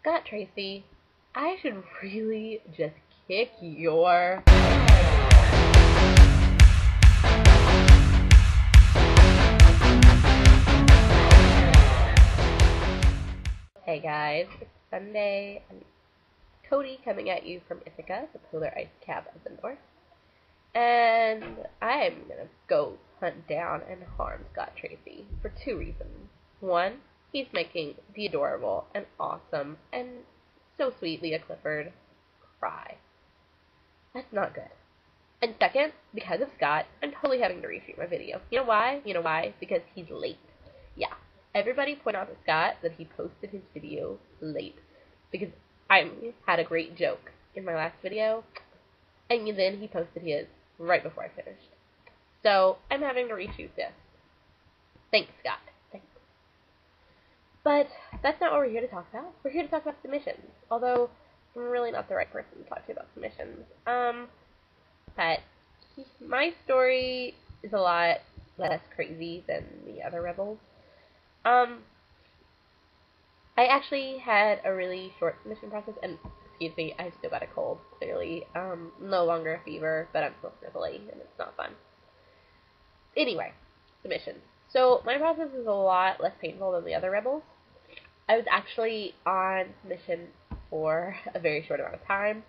Scott Tracy, I should really just kick your... Hey guys, it's Sunday. I'm Cody coming at you from Ithaca, the polar ice cap of the north. And I'm gonna go hunt down and harm Scott Tracy for two reasons. One, he's making the adorable and awesome and so sweet Leah Clifford cry. That's not good. And second, because of Scott, I'm totally having to reshoot my video. You know why? Because he's late. Yeah. Everybody point out to Scott that he posted his video late. Because I had a great joke in my last video, and then he posted his right before I finished. So I'm having to reshoot this. Thanks, Scott. Thanks. But that's not what we're here to talk about. We're here to talk about submissions. Although I'm really not the right person to talk to about submissions. But my story is a lot less crazy than the other rebels. I actually had a really short submission process, and excuse me, I still got a cold, clearly. No longer a fever, but I'm still sniffly, and it's not fun. Anyway, submissions. So my process is a lot less painful than the other rebels. I was actually on submission for a very short amount of time,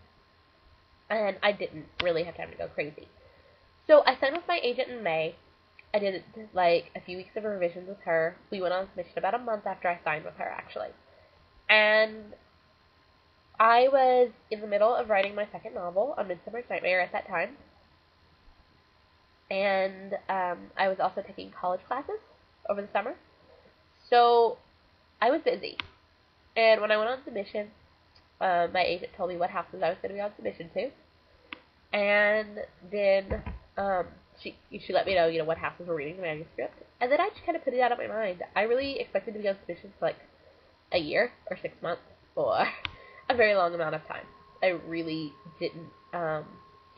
and I didn't really have time to go crazy. So I signed with my agent in May. I did like a few weeks of revisions with her. We went on submission about a month after I signed with her, actually. And I was in the middle of writing my second novel, A Midsummer's Nightmare, at that time. And I was also taking college classes over the summer. So I was busy. And when I went on submission, my agent told me what houses I was going to be on submission to. And then she let me know, what houses were reading the manuscript. And then I just kind of put it out of my mind. I really expected to be on submission for like a year or 6 months or a very long amount of time. I really didn't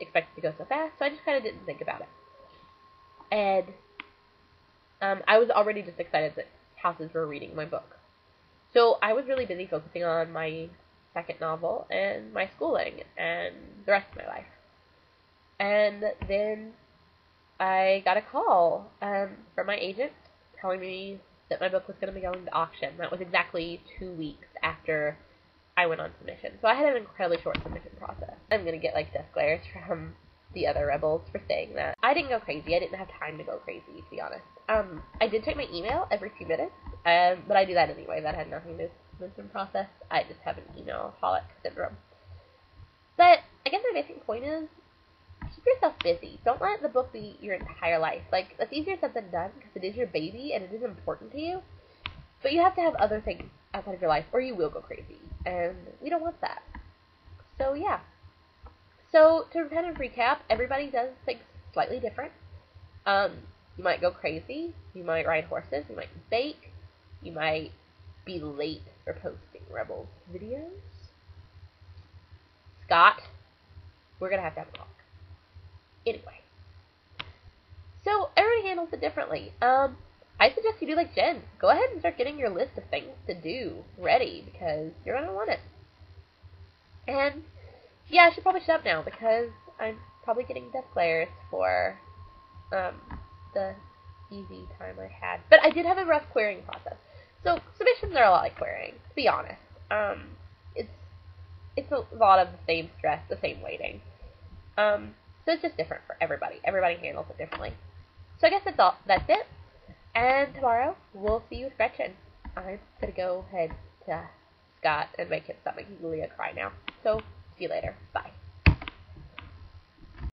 expect it to go so fast, so I just kind of didn't think about it. And I was already just excited that houses were reading my book. So I was really busy focusing on my second novel and my schooling and the rest of my life. And then I got a call from my agent telling me that my book was going to be going to auction. That was exactly 2 weeks after I went on submission. So I had an incredibly short submission process. I'm going to get like death glares from the other rebels for saying that. I didn't go crazy. I didn't have time to go crazy, to be honest. I did check my email every few minutes, but I do that anyway. That had nothing to do with the submission process. I just have an email-holic syndrome. But I guess my basic point is, keep yourself busy. Don't let the book be your entire life. Like, that's easier said than done, because it is your baby, and it is important to you. But you have to have other things outside of your life, or you will go crazy. And we don't want that. So, yeah. So, to kind of recap, everybody does things slightly different. You might go crazy. You might ride horses. You might bake. You might be late for posting Rebels videos. Scott, we're going to have a talk. Anyway, so everybody handles it differently. I suggest you do like Jen. Go ahead and start getting your list of things to do ready, because you're going to want it. And, yeah, I should probably shut up now, because I'm probably getting death glares for the easy time I had. But I did have a rough querying process. So, submissions are a lot like querying, to be honest. It's a lot of the same stress, the same waiting. So it's just different for everybody. Everybody handles it differently. So I guess that's it. And tomorrow, we'll see you with Gretchen. I'm going to go head to Scott and make him stop making Leah cry now. So, see you later. Bye.